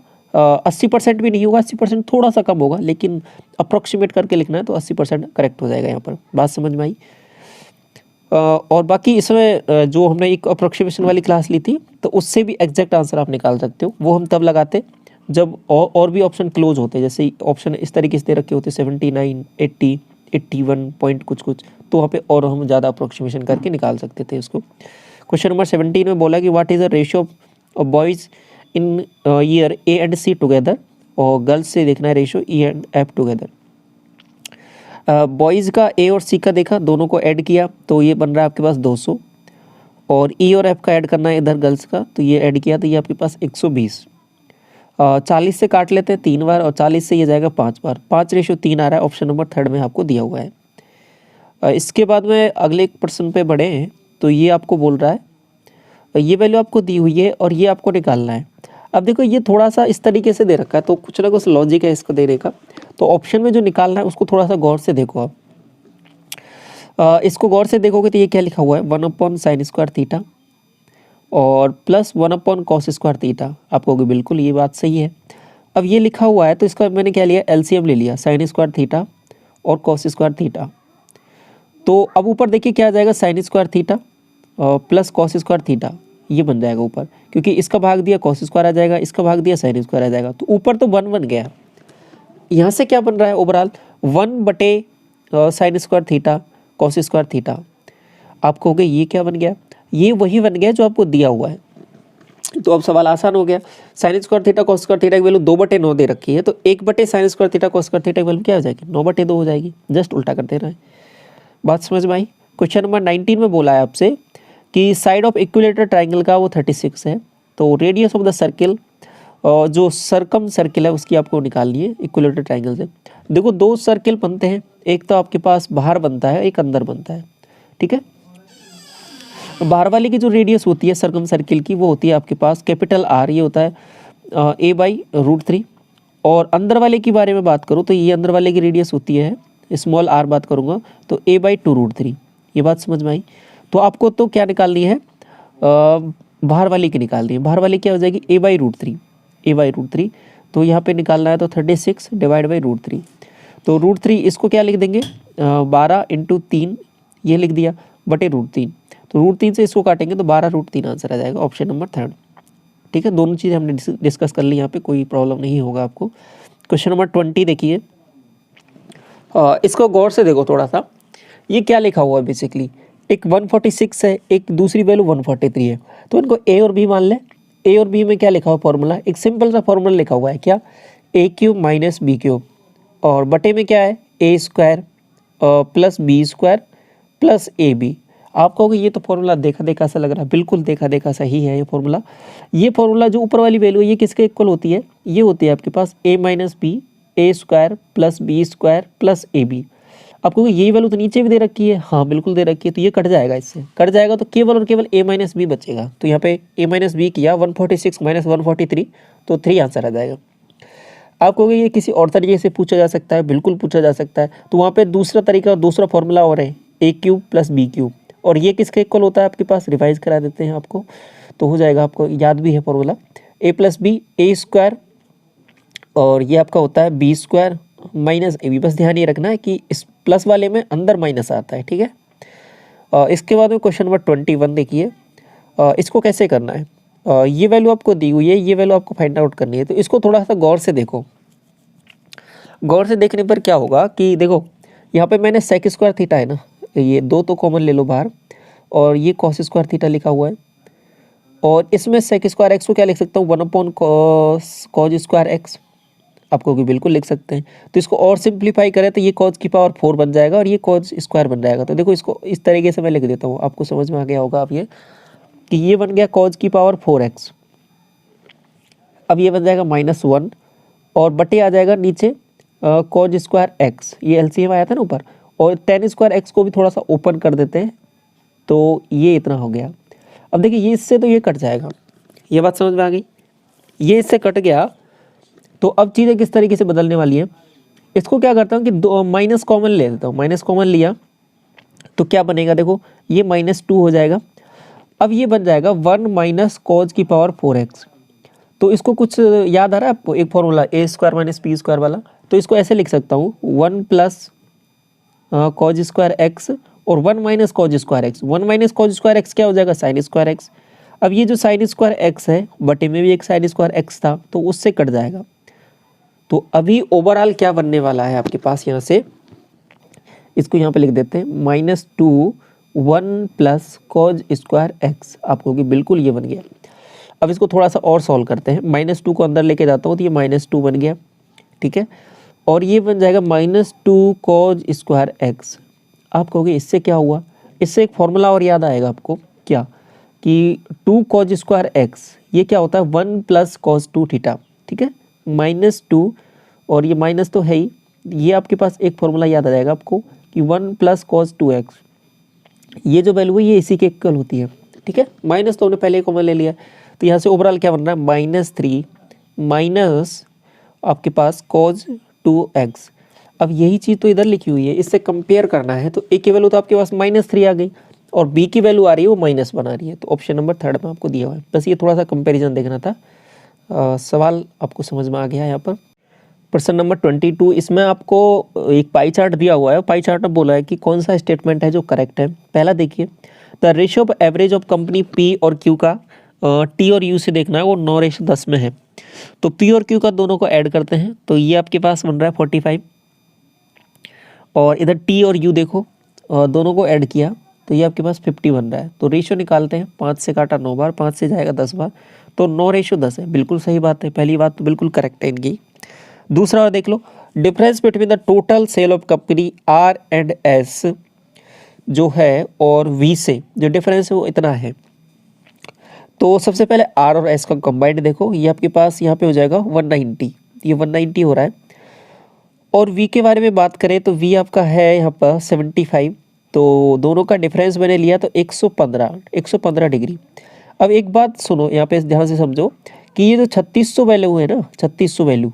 80% भी नहीं होगा, 80% थोड़ा सा कम होगा, लेकिन अप्रोक्सीमेट करके लिखना है तो 80% करेक्ट हो जाएगा यहाँ पर। बात समझ में आई। और बाकी इसमें जो हमने एक अप्रोक्सीमेशन वाली क्लास ली थी, तो उससे भी एग्जैक्ट आंसर आप निकाल सकते हो। वो हम तब लगाते जब और भी ऑप्शन क्लोज होते, जैसे ऑप्शन इस तरीके से दे रखे होते 79 80 81 पॉइंट कुछ, तो वहाँ पे और हम ज़्यादा अप्रोक्सीमेशन करके निकाल सकते थे उसको। क्वेश्चन नंबर 17 में बोला कि what is the ratio of boys in year A and C together, और गर्ल्स से देखना है ratio E and F together. Boys का ए और सी का देखा, दोनों को ऐड किया तो ये बन रहा है आपके पास 200, और ई और एफ का ऐड करना है इधर गर्ल्स का, तो ये ऐड किया तो ये आपके पास 120। 40 से काट लेते हैं 3 बार, और 40 से ये जाएगा 5 बार। 5:3 आ रहा है, ऑप्शन नंबर थर्ड में आपको दिया हुआ है। इसके बाद में अगले प्रश्न पे बढ़े हैं, तो ये आपको बोल रहा है ये वैल्यू आपको दी हुई है और ये आपको निकालना है। अब देखो ये थोड़ा सा इस तरीके से दे रखा है, तो कुछ ना कुछ लॉजिक है इसको देने का। तो ऑप्शन में जो निकालना है उसको थोड़ा सा गौर से देखो आप। इसको गौर से देखोगे तो ये क्या लिखा हुआ है 1/sin² थीटा और प्लस 1/cos² थीटा। आप कहोगे बिल्कुल ये बात सही है। अब ये लिखा हुआ है तो इसका मैंने क्या लिया एलसीएम ले लिया, sin² थीटा और cos² थीटा। तो अब ऊपर देखिए क्या आ जाएगा sin² theta plus cos² theta, ये बन जाएगा ऊपर, क्योंकि इसका भाग दिया cos² आ जाएगा, इसका भाग दिया sin² आ जाएगा। तो ऊपर तो 1 बन गया। यहाँ से क्या बन रहा है overall 1/sin² theta cos² theta. आप कहोगे ये क्या बन गया, ये वही बन गया जो आपको दिया हुआ है। तो अब सवाल आसान हो गया। sin² थीटा cos² थीटा की वैल्यू 2/9 दे रखी है, तो 1/sin² थीटा cos² थीटा की वैल्यू क्या हो जाएगी 9/2 हो जाएगी। जस्ट उल्टा कर देना है। बात समझ में आई। क्वेश्चन नंबर 19 में बोला है आपसे कि साइड ऑफ इक्विलेटर ट्राइंगल का वो 36 है, तो रेडियस ऑफ द सर्किल जो सरकम सर्किल है उसकी आपको निकालनी है इक्विलेटर ट्राइंगल से। देखो दो सर्किल बनते हैं, एक तो आपके पास बाहर बनता है, एक अंदर बनता है, ठीक है। बाहर वाले की जो रेडियस होती है सरकम सर्किल की वो होती है आपके पास कैपिटल आर, ये होता है a/√3। और अंदर वाले के बारे में बात करूँ तो ये अंदर वाले की रेडियस होती है स्मॉल r बात करूँगा तो a/2√3। ये बात समझ में आई। तो आपको तो क्या निकालनी है, बाहर वाले की निकालनी है। बाहर वाले क्या हो जाएगी a/√3। तो यहाँ पे निकालना है तो 36 डिवाइड बाई √3। तो √3 इसको क्या लिख देंगे 12 × 3 ये लिख दिया बटे √3। तो √3 से इसको काटेंगे तो 12√3 आंसर आ जाएगा, ऑप्शन नंबर 3। ठीक है, दोनों चीज़ें हमने डिस्कस कर ली, यहाँ पे कोई प्रॉब्लम नहीं होगा आपको। क्वेश्चन नंबर 20 देखिए, इसको गौर से देखो थोड़ा सा। ये क्या लिखा हुआ है बेसिकली, एक 146 है, एक दूसरी वैल्यू 143 है, तो इनको ए और बी मान लें। ए और बी में क्या लिखा हुआ फॉर्मूला, एक सिंपल सा फॉर्मूला लिखा हुआ है क्या, a³ - b³ और बटे में क्या है a² + b² + ab। आप कहोगे ये तो फॉर्मूला देखा देखा सा लग रहा है, बिल्कुल देखा देखा सा ही है ये फॉर्मूला। ये फॉर्मूला जो ऊपर वाली वैल्यू है ये किसके इक्वल होती है, ये होती है आपके पास a - b a² + b² + ab। आपको यही वैल्यू तो नीचे भी दे रखी है, हाँ बिल्कुल दे रखी है, तो ये कट जाएगा, इससे कट जाएगा तो केवल और केवल a - b बचेगा। तो यहाँ पे a - b किया 146 - 143 तो 3 आंसर आ जाएगा। आप कहोगे ये किसी और तरीके से पूछा जा सकता है, बिल्कुल पूछा जा सकता है। तो वहाँ पे दूसरा तरीका, दूसरा फॉर्मूला और है a³ + b³, और ये किसके इक्वल होता है आपके पास, रिवाइज करा देते हैं आपको तो हो जाएगा, आपको याद भी है फॉर्मूला a + b a² और ये आपका होता है b² - ab। बस ध्यान ये रखना है कि इस प्लस वाले में अंदर माइनस आता है, ठीक है। इसके बाद में क्वेश्चन नंबर 21 देखिए, इसको कैसे करना है। ये वैल्यू आपको दी हुई है, ये वैल्यू आपको फाइंड आउट करनी है, तो इसको थोड़ा सा गौर से देखो। गौर से देखने पर क्या होगा कि देखो यहाँ पे मैंने sec² थीटा है ना, ये दो तो कॉमन ले लो बाहर, और ये cos² थीटा लिखा हुआ है, और इसमें sec² x को क्या लिख सकता हूँ 1/cos² x, आपको भी बिल्कुल लिख सकते हैं। तो इसको और सिंप्लीफाई करें तो ये cos की पावर 4 बन जाएगा और ये cos² बन जाएगा। तो देखो इसको इस तरीके से मैं लिख देता हूँ, आपको समझ में आ गया होगा अब ये कि ये बन गया cos की पावर 4x। अब ये बन जाएगा -1 और बटे आ जाएगा नीचे cos² x, ये LCM आया था ना ऊपर, और tan² x को भी थोड़ा सा ओपन कर देते हैं तो ये इतना हो गया। अब देखिए ये इससे तो ये कट जाएगा, ये बात समझ में आ गई, ये इससे कट गया। तो अब चीज़ें किस तरीके से बदलने वाली है, इसको क्या करता हूँ कि दो माइनस कॉमन ले लेता हूँ। माइनस कॉमन लिया तो क्या बनेगा, देखो ये -2 हो जाएगा। अब ये बन जाएगा 1 - cos की पावर 4x। तो इसको कुछ याद आ रहा है आपको, एक फॉर्मूला a² - b² वाला, तो इसको ऐसे लिख सकता हूँ 1 + cos² x और 1 - cos² x। 1 - cos² x क्या हो जाएगा sin² x। अब ये जो sin² x है बटे में भी एक sin² x था तो उससे कट जाएगा। तो अभी ओवरऑल क्या बनने वाला है आपके पास, यहाँ से इसको यहाँ पे लिख देते हैं -2 1 + cos² x, आपको कि बिल्कुल ये बन गया। अब इसको थोड़ा सा और सॉल्व करते हैं, -2 को अंदर लेके जाता हूँ तो ये -2 बन गया, ठीक है। और ये बन जाएगा -2 cos² x। आप कहोगे इससे क्या हुआ, इससे एक फॉर्मूला और याद आएगा आपको, क्या कि 2 cos² x ये क्या होता है 1 + cos2 थीटा, ठीक है। -2 और ये माइनस तो है ही, ये आपके पास एक फॉर्मूला याद आ जाएगा आपको कि 1 + cos2 x, ये जो वैल्यू है ये इसी के इक्वल होती है, ठीक है। माइनस तो हमने पहले कॉमन ले लिया, तो यहाँ से ओवरऑल क्या बन रहा है -3 माइनस आपके पास cos2 x। अब यही चीज़ तो इधर लिखी हुई है, इससे कंपेयर करना है तो a की वैल्यू तो आपके पास -3 आ गई और b की वैल्यू आ रही है वो माइनस बना रही है, तो ऑप्शन नंबर 3 में आपको दिया हुआ है। बस ये थोड़ा सा कंपेरिजन देखना था। सवाल आपको समझ में आ गया है। यहाँ पर प्रश्न नंबर 22, इसमें आपको एक पाई चार्ट दिया हुआ है, पाई चार्ट में बोला है कि कौन सा स्टेटमेंट है जो करेक्ट है। पहला देखिए, the ratio of average of company P और Q का T और U से देखना है, वो 9:10 में है। तो P और Q का दोनों को ऐड करते हैं तो ये आपके पास बन रहा है 45, और इधर T और U देखो दोनों को ऐड किया तो ये आपके पास 50 बन रहा है। तो रेशियो निकालते हैं, 5 से काटा 9 बार, 5 से जाएगा 10 बार, तो 9:10 है। बिल्कुल सही बात है, पहली बात तो बिल्कुल करेक्ट है इनकी। दूसरा देख लो, difference between the total sale of company R&S जो है और वी से जो डिफरेंस है वो इतना है। तो सबसे पहले आर और एस का कंबाइंड देखो, ये आपके पास यहाँ पे हो जाएगा 190, ये 190 हो रहा है। और वी के बारे में बात करें तो वी आपका है यहाँ पर 75, तो दोनों का डिफरेंस मैंने लिया तो 115 डिग्री। अब एक बात सुनो, यहाँ पे ध्यान से समझो कि ये जो 3600 वैल्यू है ना, 3600 वैल्यू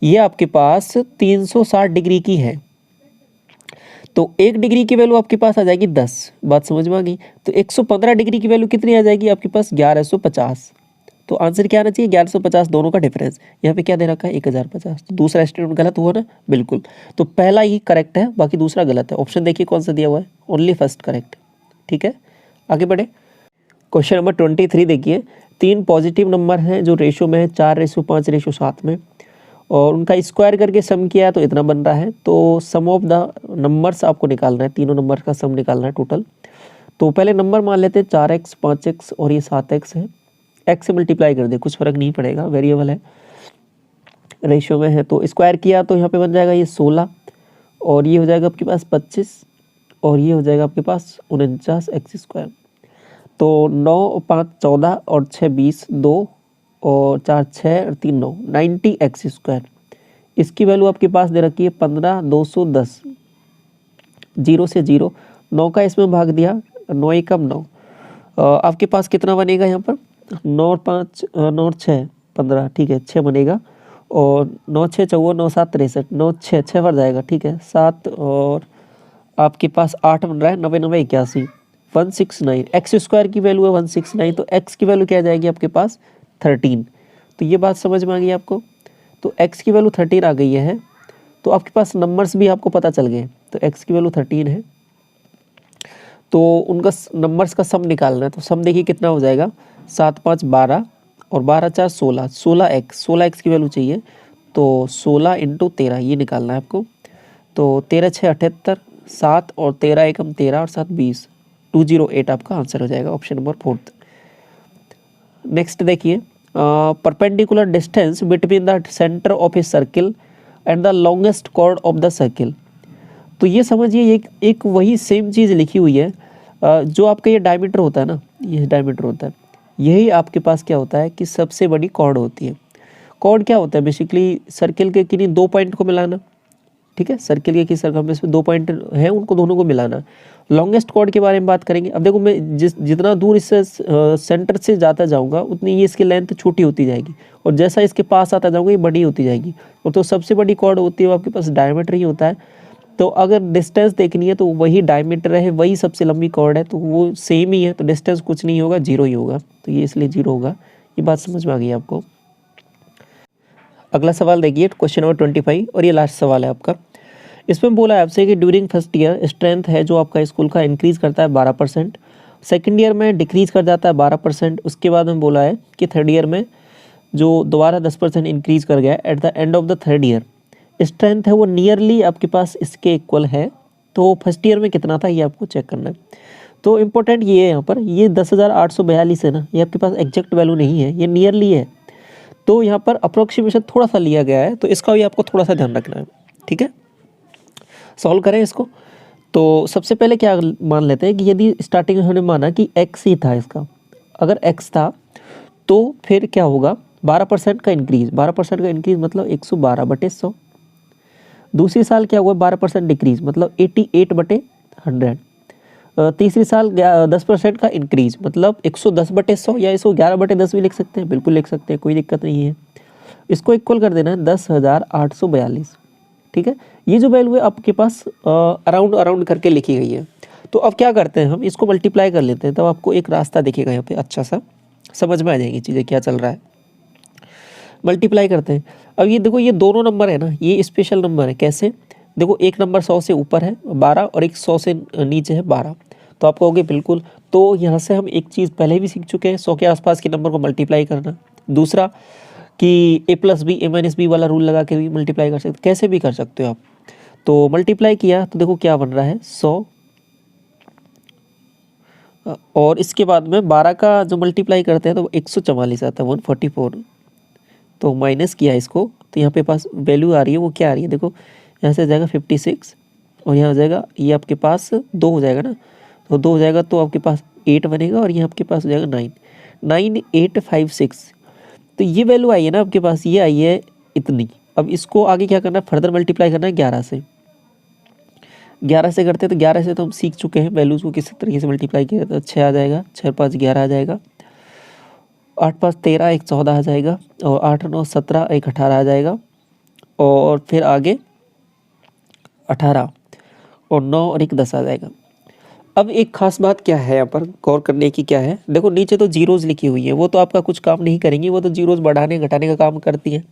ये आपके पास 360 डिग्री की है। तो 1 डिग्री की वैल्यू आपके पास आ जाएगी 10, बात समझ में आ गई। तो 115 डिग्री की वैल्यू कितनी आ जाएगी आपके पास 1150। तो आंसर क्या आना चाहिए 1150, दोनों का डिफरेंस। यहाँ पे क्या दे रखा है 1050, तो दूसरा स्टेटमेंट गलत हुआ ना, बिल्कुल। तो पहला ही करेक्ट है, बाकी दूसरा गलत है। ऑप्शन देखिए कौन सा दिया हुआ है, ओनली फर्स्ट करेक्ट। ठीक है, आगे बढ़े। क्वेश्चन नंबर 23 देखिए, 3 पॉजिटिव नंबर हैं जो रेशो में है 4:5:7 में, और उनका स्क्वायर करके सम किया तो इतना बन रहा है। तो सम ऑफ द नंबर्स आपको निकालना है, तीनों नंबर का सम निकालना है टोटल। तो पहले नंबर मान लेते हैं 4x 5x और ये 7x है। x से मल्टीप्लाई कर दे, कुछ फर्क नहीं पड़ेगा, वेरिएबल है, रेशियो में है। तो स्क्वायर किया तो यहाँ पे बन जाएगा ये 16, और ये हो जाएगा आपके पास 25, और ये हो जाएगा आपके पास 49x²। तो 9 5 14 और 6 20, 2 और 4 6 और 3 9, 90x²। इसकी वैल्यू आपके पास दे रखी है 15,210, 0 से 0, 9 का इसमें भाग दिया, 9 एकम 9, आपके पास कितना बनेगा यहाँ पर 9 5 9 6 15, ठीक है 6 बनेगा, और 9 6 54 9 7 63, 9 6 6 भर जाएगा, ठीक है 7, और आपके पास 8 बन रहा है, 9 9 81, 169। x² की वैल्यू है 169, तो x की वैल्यू क्या आ जाएगी आपके पास 13। तो ये बात समझ में आ गई आपको। तो x की वैल्यू 13 आ गई है, तो आपके पास नंबर्स भी आपको पता चल गए। तो x की वैल्यू 13 है, तो उनका नंबर्स का सम निकालना है। तो सम देखिए कितना हो जाएगा, 7 5 12 और 12 4 16, 16x की वैल्यू चाहिए। तो 16 × 13 ये निकालना है आपको। तो 13 6 78, 7 और 13 एकम 13 और 7 20, 208 आपका आंसर हो जाएगा, ऑप्शन नंबर 4। नेक्स्ट देखिए, perpendicular distance between the centre of a circle and the longest chord of the circle. तो ये समझिए एक वही सेम चीज़ लिखी हुई है, जो आपका ये डायमीटर होता है ना, ये डायमीटर होता है, यही आपके पास क्या होता है कि सबसे बड़ी कॉर्ड होती है। कॉर्ड क्या होता है बेसिकली, सर्किल के किन्हीं 2 पॉइंट को मिलाना, ठीक है, सर्किल के किस सर्कमफेरेंस में 2 पॉइंट हैं उनको दोनों को मिलाना। लॉन्गेस्ट कॉर्ड के बारे में बात करेंगे। अब देखो मैं जितना दूर इससे सेंटर से जाता जाऊंगा उतनी ये इसकी लेंथ छोटी होती जाएगी, और जैसा इसके पास आता जाऊंगा ये बड़ी होती जाएगी। और तो सबसे बड़ी कॉर्ड होती है वो आपके पास डायमीटर ही होता है। तो अगर डिस्टेंस देखनी है तो वही डायमीटर है, वही सबसे लंबी कॉर्ड है, तो वो सेम ही है। तो डिस्टेंस कुछ नहीं होगा, 0 ही होगा, तो ये इसलिए 0 होगा। ये बात समझ में आ गई आपको। अगला सवाल देखिए, क्वेश्चन नंबर 25, और ये लास्ट सवाल है आपका। इसमें बोला है आपसे कि ड्यूरिंग फर्स्ट ईयर स्ट्रेंथ है जो आपका स्कूल का इंक्रीज़ करता है 12%, सेकेंड ईयर में डिक्रीज़ कर जाता है 12%, उसके बाद में बोला है कि थर्ड ईयर में जो दोबारा 10% इंक्रीज़ कर गया at the end of the third year strength है वो नियरली आपके पास इसके इक्वल है। तो फर्स्ट ईयर में कितना था ये आपको चेक करना है। तो इम्पोर्टेंट ये है यहाँ पर, ये 10,842 है ना, ये आपके पास एग्जैक्ट वैल्यू नहीं है, ये नियरली है। तो यहाँ पर अप्रोक्सीमेशन थोड़ा सा लिया गया है, तो इसका भी आपको थोड़ा सा ध्यान रखना है, ठीक है। सॉल्व करें इसको। तो सबसे पहले क्या मान लेते हैं कि यदि स्टार्टिंग में हमने माना कि x ही था इसका, अगर x था तो फिर क्या होगा 12% का इंक्रीज़, 12% का इंक्रीज़ मतलब 112/100। दूसरी साल क्या हुआ 12% डिक्रीज़ मतलब 88/100। तीसरी साल 10% का इंक्रीज़ मतलब 110/100 या इसको 11/10 भी लिख सकते हैं, बिल्कुल लिख सकते हैं, कोई दिक्कत नहीं है। इसको इक्वल कर देना है 10,842, ठीक है। ये जो वैल्यू है आपके पास अराउंड करके लिखी गई है। तो अब क्या करते हैं हम इसको मल्टीप्लाई कर लेते हैं, तब आपको एक रास्ता दिखेगा यहाँ पे, अच्छा सा समझ में आ जाएंगी चीज़ें क्या चल रहा है। मल्टीप्लाई करते हैं। अब ये देखो ये दोनों नंबर है ना, ये स्पेशल नंबर है। कैसे देखो, एक नंबर 100 से ऊपर है 12 और एक 100 से नीचे है 12, तो आप कहोगे बिल्कुल। तो यहाँ से हम एक चीज़ पहले भी सीख चुके हैं, 100 के आसपास के नंबर को मल्टीप्लाई करना। दूसरा कि a+b a-b वाला रूल लगा के भी मल्टीप्लाई कर सकते, कैसे भी कर सकते हो आप। तो मल्टीप्लाई किया तो देखो क्या बन रहा है 100, और इसके बाद में 12 का जो मल्टीप्लाई करते हैं तो 144 आता है 144। तो माइनस किया इसको, तो यहाँ पे पास वैल्यू आ रही है, वो क्या आ रही है देखो, यहाँ से जाएगा 56 और यहाँ हो जाएगा ये आपके पास 2 हो जाएगा ना, तो 2 हो जाएगा तो आपके पास 8 बनेगा और ये आपके पास हो जाएगा 9, 9856। तो ये वैल्यू आई है ना आपके पास, ये आई है इतनी। अब इसको आगे क्या करना है, फर्दर मल्टीप्लाई करना है 11 से। 11 से करते हैं तो 11 से तो हम सीख चुके हैं वैल्यूज़ को किस तरीके से मल्टीप्लाई किया, तो 6 आ जाएगा, 6 5 11 आ जाएगा, 8 5 13 1 14 आ जाएगा, और 8 9 17 1 18 आ जाएगा, और फिर आगे 18 और 9 और 1 10 आ जाएगा। अब एक खास बात क्या है यहाँ पर गौर करने की क्या है, देखो नीचे तो जीरोज़ लिखी हुई है, वो तो आपका कुछ काम नहीं करेंगी, वो तो जीरोज़ बढ़ाने घटाने का काम करती हैं।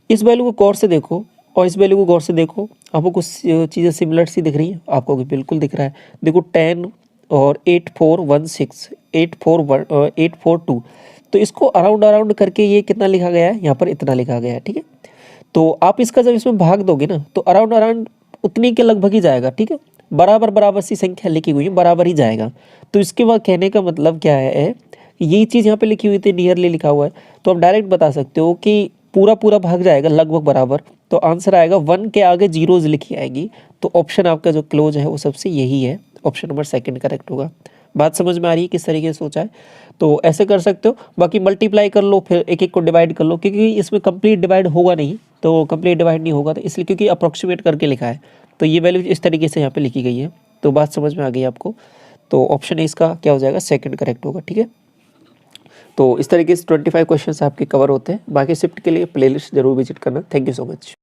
इस वैल्यू को गौर से देखो और इस वैल्यू को गौर से देखो, आपको कुछ चीज़ें सिमिलर सी दिख रही हैं, आपको बिल्कुल दिख रहा है। देखो 10 और 8416 8442, तो इसको अराउंड करके ये कितना लिखा गया है, यहाँ पर इतना लिखा गया है, ठीक है। तो आप इसका जब इसमें भाग दोगे ना तो अराउंड उतनी के लगभग ही जाएगा, ठीक है। बराबर सी संख्या लिखी हुई है, बराबर ही जाएगा। तो इसके बाद कहने का मतलब क्या है, यही चीज़ यहाँ पे लिखी हुई थी, नियरली लिखा हुआ है, तो आप डायरेक्ट बता सकते हो कि पूरा भाग जाएगा लगभग बराबर, तो आंसर आएगा 1 के आगे जीरोज लिखी आएगी। तो ऑप्शन आपका जो क्लोज है वो सबसे यही है, ऑप्शन नंबर 2 करेक्ट होगा। बात समझ में आ रही है किस तरीके से सोचा है, तो ऐसे कर सकते हो। बाकी मल्टीप्लाई कर लो, फिर एक को डिवाइड कर लो, क्योंकि इसमें कंप्लीट डिवाइड होगा नहीं, तो कंप्लीट डिवाइड नहीं होगा, तो इसलिए क्योंकि अप्रोक्सीमेट करके लिखा है, तो ये वैल्यू इस तरीके से यहाँ पे लिखी गई है। तो बात समझ में आ गई आपको, तो ऑप्शन इसका क्या हो जाएगा, 2 करेक्ट होगा, ठीक है। तो इस तरीके से 25 क्वेश्चन आपके कवर होते हैं। बाकी शिफ्ट के लिए प्लेलिस्ट जरूर विजिट करना। Thank you so much.